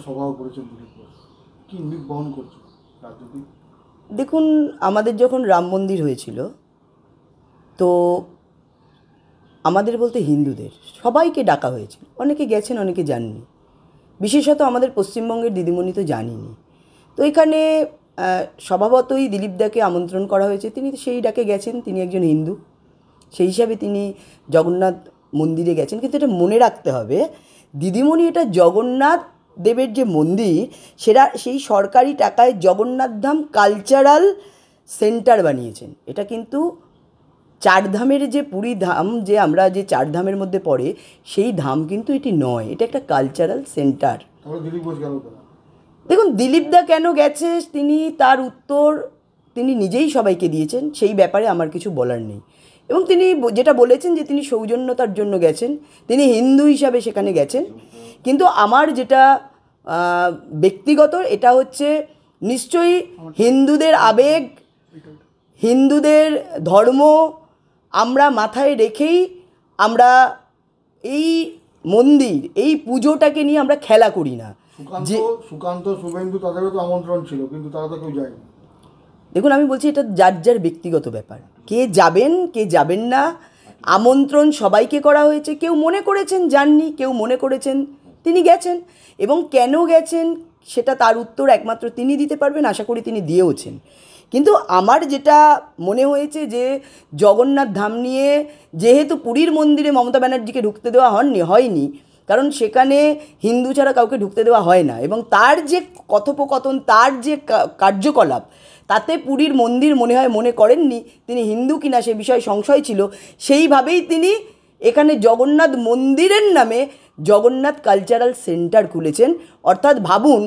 সভাও করেছেন দিলীপ ঘোষ, কি ইঙ্গিত বহন করছে রাজনৈতিক? দেখুন, আমাদের যখন রাম মন্দির হয়েছিল, তো আমাদের বলতে হিন্দুদের সবাইকে ডাকা হয়েছিল। অনেকে গেছেন, অনেকে যাননি। বিশেষত আমাদের পশ্চিমবঙ্গের দিদিমণি তো জানিনি। তো এখানে স্বভাবতই দিলীপদাকে আমন্ত্রণ করা হয়েছে, তিনি সেই ডাকে গেছেন। তিনি একজন হিন্দু, সেই হিসাবে তিনি জগন্নাথ মন্দিরে গেছেন। কিন্তু এটা মনে রাখতে হবে, দিদিমণি এটা জগন্নাথ দেবের যে মন্দির, সেটা সেই সরকারি টাকায় জগন্নাথ ধাম কালচারাল সেন্টার বানিয়েছেন। এটা কিন্তু চারধামের যে পুরী ধাম, যে আমরা যে চারধামের মধ্যে পড়ে, সেই ধাম কিন্তু এটি নয়, এটা একটা কালচারাল সেন্টার। দিলীপ ঘোষ গেল? দেখুন, দিলীপদা কেন গেছে তিনি তার উত্তর তিনি নিজেই সবাইকে দিয়েছেন, সেই ব্যাপারে আমার কিছু বলার নেই। এবং তিনি যেটা বলেছেন যে তিনি সৌজন্যতার জন্য গেছেন, তিনি হিন্দু হিসাবে সেখানে গেছেন। কিন্তু আমার যেটা ব্যক্তিগত, এটা হচ্ছে নিশ্চয়ই হিন্দুদের আবেগ, হিন্দুদের ধর্ম আমরা মাথায় রেখেই আমরা এই মন্দির, এই পুজোটাকে নিয়ে আমরা খেলা করি না। সুকান্ত, শুভেন্দু তাদেরও তো আমন্ত্রণ ছিল, কিন্তু তারা তো কেউ যায়নি। দেখুন, আমি বলছি এটা যার যার ব্যক্তিগত ব্যাপার, কে যাবেন কে যাবেন না। আমন্ত্রণ সবাইকে করা হয়েছে, কেউ মনে করেছেন যাননি, কেউ মনে করেছেন তিনি গেছেন। এবং কেন গেছেন সেটা তার উত্তর একমাত্র তিনি দিতে পারবেন, আশা করি তিনি দিয়েওছেন। কিন্তু আমার যেটা মনে হয়েছে যে জগন্নাথ ধাম নিয়ে, যেহেতু পুরীর মন্দিরে মমতা ব্যানার্জিকে ঢুকতে দেওয়া হয়নি, কারণ সেখানে হিন্দু ছাড়া কাউকে ঢুকতে দেওয়া হয় না, এবং তার যে কথোপকথন, তার যে কার্যকলাপ, তাতে পুরীর মন্দির মনে করেননি তিনি হিন্দু কিনা সে বিষয়ে সংশয় ছিল। সেইভাবেই তিনি এখানে জগন্নাথ মন্দিরের নামে জগন্নাথ কালচারাল সেন্টার খুলেছেন। অর্থাৎ ভাবুন,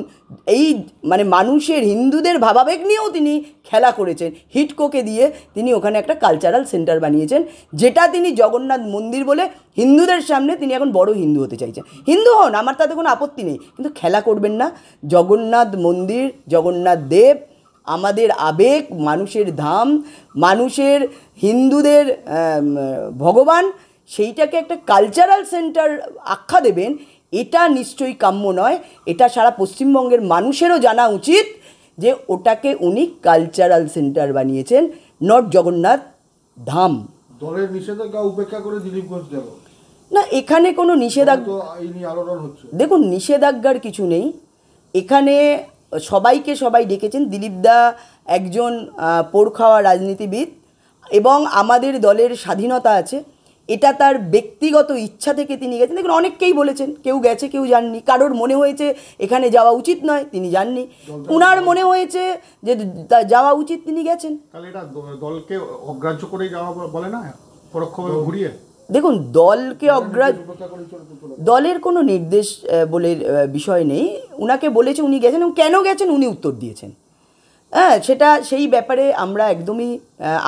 এই মানে মানুষের, হিন্দুদের ভাবাবেগ নিয়েও তিনি খেলা করেছেন। হিটকোকে দিয়ে তিনি ওখানে একটা কালচারাল সেন্টার বানিয়েছেন, যেটা তিনি জগন্নাথ মন্দির বলে হিন্দুদের সামনে তিনি এখন বড় হিন্দু হতে চাইছেন। হিন্দু হন, আমার তাতে কোনো আপত্তি নেই, কিন্তু খেলা করবেন না। জগন্নাথ মন্দির, জগন্নাথ দেব আমাদের আবেগ, মানুষের ধাম, মানুষের, হিন্দুদের ভগবান, সেইটাকে একটা কালচারাল সেন্টার আখ্যা দেবেন, এটা নিশ্চয়ই কাম্য নয়। এটা সারা পশ্চিমবঙ্গের মানুষেরও জানা উচিত যে ওটাকে উনি কালচারাল সেন্টার বানিয়েছেন, নট জগন্নাথ ধাম। দলের নিষেধাজ্ঞা উপেক্ষা করে দিলীপ ঘোষ গেল না, এখানে কোনো নিষেধাজ্ঞা, দেখুন নিষেধাজ্ঞার কিছু নেই। এখানে সবাইকে সবাই ডেকেছেন। দিলীপদা একজন পোড় খাওয়া রাজনীতিবিদ, এবং আমাদের দলের স্বাধীনতা আছে, এটা তার ব্যক্তিগত ইচ্ছা থেকে তিনি গেছেন। দেখুন, অনেককেই বলেছেন, কেউ গেছে কেউ যাননি। কারোর মনে হয়েছে এখানে যাওয়া উচিত নয়, তিনি যাননি। উনার মনে হয়েছে যে যাওয়া উচিত, তিনি গেছেন। তাহলে এটা দলকে অগ্রাহ্য করে যাওয়া বলে না, পরোক্ষভাবে ঘুরিয়ে? দেখুন, দলকে অগ্রাহ্য, দলের কোনো নির্দেশ বলে বিষয় নেই। উনাকে বলেছে, উনি গেছেন, এবং কেন গেছেন উনি উত্তর দিয়েছেন। হ্যাঁ, সেটা সেই ব্যাপারে আমরা একদমই,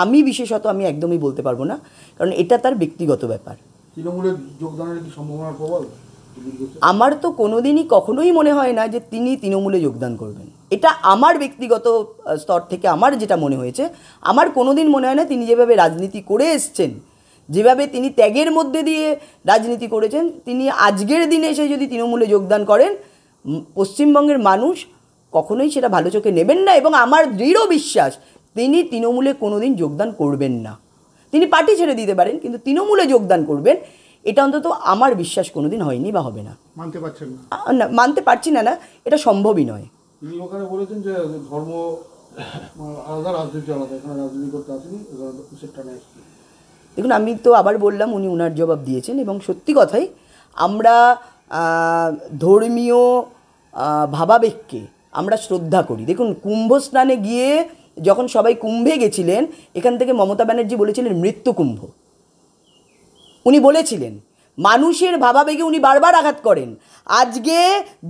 আমি বিশেষত আমি একদমই বলতে পারবো না, কারণ এটা তার ব্যক্তিগত ব্যাপার। তৃণমূলের যোগদানের কি সম্ভাবনা প্রবল? আমার তো কোনোদিনই কখনোই মনে হয় না যে তিনি তৃণমূলে যোগদান করবেন। এটা আমার ব্যক্তিগত স্তর থেকে আমার যেটা মনে হয়েছে, আমার কোনোদিন মনে হয় না তিনি যেভাবে রাজনীতি করে এসছেন, যেভাবে তিনি ত্যাগের মধ্যে দিয়ে রাজনীতি করেছেন, তিনি আজকের দিনে এসে যদি তৃণমূলে যোগদান করেন, পশ্চিমবঙ্গের মানুষ কখনোই সেটা ভালো চোখে নেবেন না। এবং আমার দৃঢ় বিশ্বাস তিনি তৃণমূলে কোনোদিন যোগদান করবেন না। তিনি পার্টি ছেড়ে দিতে পারেন, কিন্তু তৃণমূলে যোগদান করবেন, এটা অন্তত আমার বিশ্বাস কোনোদিন হয়নি বা হবে না। মানতে পারছেন না, মানতে পারছি না, এটা সম্ভবই নয়। তিনি ওখানে বলেছেন যে ধর্ম আলাদা, রাজনীতি আলাদা, এখানে রাজনীতি করতে আসেনি, সেটা নেই। দেখুন, আমি তো আবার বললাম, উনি ওনার জবাব দিয়েছেন, এবং সত্যি কথাই আমরা ধর্মীয় ভাবাবেগকে আমরা শ্রদ্ধা করি। দেখুন, কুম্ভ স্নানে গিয়ে যখন সবাই কুম্ভে গেছিলেন, এখান থেকে মমতা ব্যানার্জি বলেছিলেন মৃত্যু কুম্ভ। উনি বলেছিলেন, মানুষের ভাবাবেগে উনি বারবার আঘাত করেন। আজকে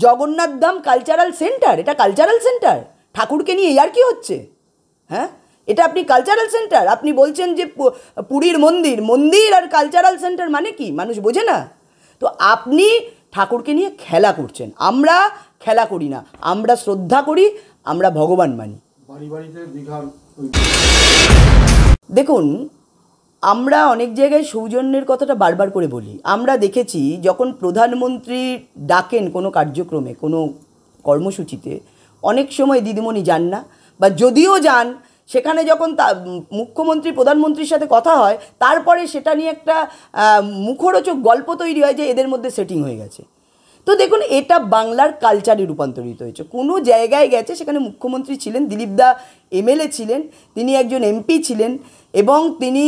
জগন্নাথ ধাম কালচারাল সেন্টার, এটা কালচারাল সেন্টার, ঠাকুরকে নিয়ে আর কি হচ্ছে? হ্যাঁ, এটা আপনি কালচারাল সেন্টার, আপনি বলছেন যে পুরীর মন্দির আর কালচারাল সেন্টার মানে কি? মানুষ বোঝে না তো। আপনি ঠাকুরকে নিয়ে খেলা করছেন। আমরা খেলা করি না, আমরা শ্রদ্ধা করি, আমরা ভগবান মানি। দেখুন, আমরা অনেক জায়গায় সৌজন্যের কথাটা বারবার করে বলি। আমরা দেখেছি যখন প্রধানমন্ত্রী ডাকেন কোনো কার্যক্রমে, কোনো কর্মসূচিতে অনেক সময় দিদিমণি যান না, বা যদিও যান সেখানে যখন মুখ্যমন্ত্রী প্রধানমন্ত্রীর সাথে কথা হয় তারপরে সেটা নিয়ে একটা মুখরোচক গল্প তৈরি হয় যে এদের মধ্যে সেটিং হয়ে গেছে। তো দেখুন, এটা বাংলার কালচারে রূপান্তরিত হয়েছে। কোনো জায়গায় গেছে, সেখানে মুখ্যমন্ত্রী ছিলেন, দিলীপ দা এমএলএ ছিলেন, তিনি একজন এমপি ছিলেন, এবং তিনি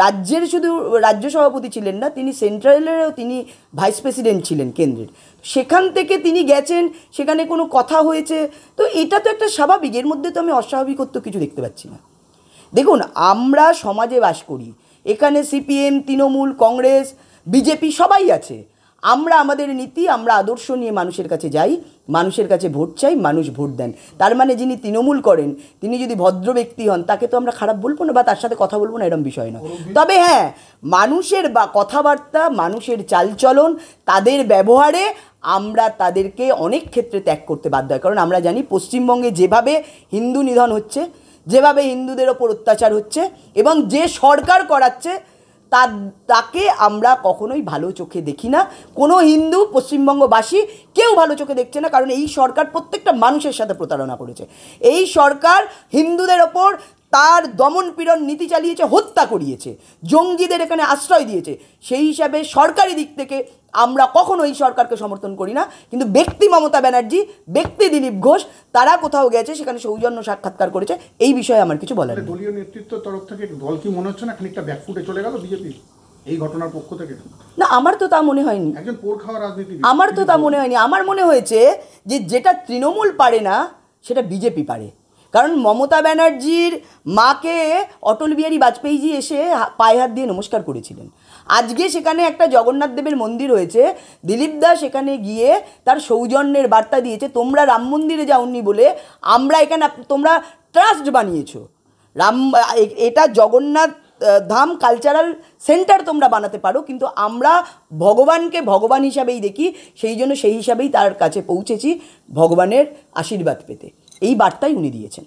রাজ্যের শুধু রাজ্য সভাপতি ছিলেন না, তিনি সেন্ট্রালেরও তিনি ভাইস প্রেসিডেন্ট ছিলেন কেন্দ্রের। সেখান থেকে তিনি গেছেন, সেখানে কোনো কথা হয়েছে, তো এটা তো একটা স্বাভাবিক, এর মধ্যে তো আমি অস্বাভাবিকত্ব কিছু দেখতে পাচ্ছি না। দেখুন, আমরা সমাজে বাস করি, এখানে সিপিএম, তৃণমূল, কংগ্রেস, বিজেপি সবাই আছে। আমরা আমাদের নীতি, আমরা আদর্শ নিয়ে মানুষের কাছে যাই, মানুষের কাছে ভোট চাই, মানুষ ভোট দেন। তার মানে যিনি তৃণমূল করেন তিনি যদি ভদ্র ব্যক্তি হন, তাকে তো আমরা খারাপ বলবো না বা তার সাথে কথা বলবো না, এরকম বিষয় না। তবে হ্যাঁ, মানুষের বা কথাবার্তা, মানুষের চালচলন, তাদের ব্যবহারে আমরা তাদেরকে অনেক ক্ষেত্রে ত্যাগ করতে বাধ্য হয়। কারণ আমরা জানি পশ্চিমবঙ্গে যেভাবে হিন্দু নিধন হচ্ছে, যেভাবে হিন্দুদের ওপর অত্যাচার হচ্ছে, এবং যে সরকার করাচ্ছে তাকে আমরা কখনোই ভালো চোখে দেখি না। কোনো হিন্দু, পশ্চিমবঙ্গবাসী কেউ ভালো চোখে দেখছে না, কারণ এই সরকার প্রত্যেকটা মানুষের সাথে প্রতারণা করেছে। এই সরকার হিন্দুদের ওপর তার দমন পীড়ন নীতি চালিয়েছে, হত্যা করিয়েছে, জঙ্গিদের এখানে আশ্রয় দিয়েছে। সেই হিসাবে সরকারি দিক থেকে আমরা কখনো এই সরকারকে সমর্থন করি না। কিন্তু ব্যক্তি মমতা ব্যানার্জি, ব্যক্তি দিলীপ ঘোষ, তারা কোথাও গেছে, সেখানে সৌজন্য সাক্ষাৎকার করেছে, এই বিষয়ে আমার কিছু বলার নেই। দলীয় নেতৃত্বের তরফ থেকে দল কি মনে হচ্ছে না খানিকটা ব্যাকফুটে চলে গেল বিজেপি এই ঘটনার পক্ষ থেকে? না, আমার তো তা মনে হয়নি। একজন পোড় খাওয়া রাজনীতি, আমার তো তা মনে হয়নি। আমার মনে হয়েছে যে যেটা তৃণমূল পারে না সেটা বিজেপি পারে। কারণ মমতা ব্যানার্জির মাকে অটল বিহারী বাজপেয়ীজি এসে পায়ে হাত দিয়ে নমস্কার করেছিলেন। আজকে সেখানে একটা জগন্নাথ দেবের মন্দির হয়েছে, দিলীপ দা সেখানে গিয়ে তার সৌজন্যের বার্তা দিয়েছে, তোমরা রাম মন্দিরে যাওনি বলে আমরা এখানে, তোমরা ট্রাস্ট বানিয়েছো, এটা জগন্নাথ ধাম কালচারাল সেন্টার তোমরা বানাতে পারো, কিন্তু আমরা ভগবানকে ভগবান হিসাবেই দেখি, সেই জন্য সেই হিসাবেই তার কাছে পৌঁছেছি ভগবানের আশীর্বাদ পেতে। এই বার্তাই উনি দিয়েছেন।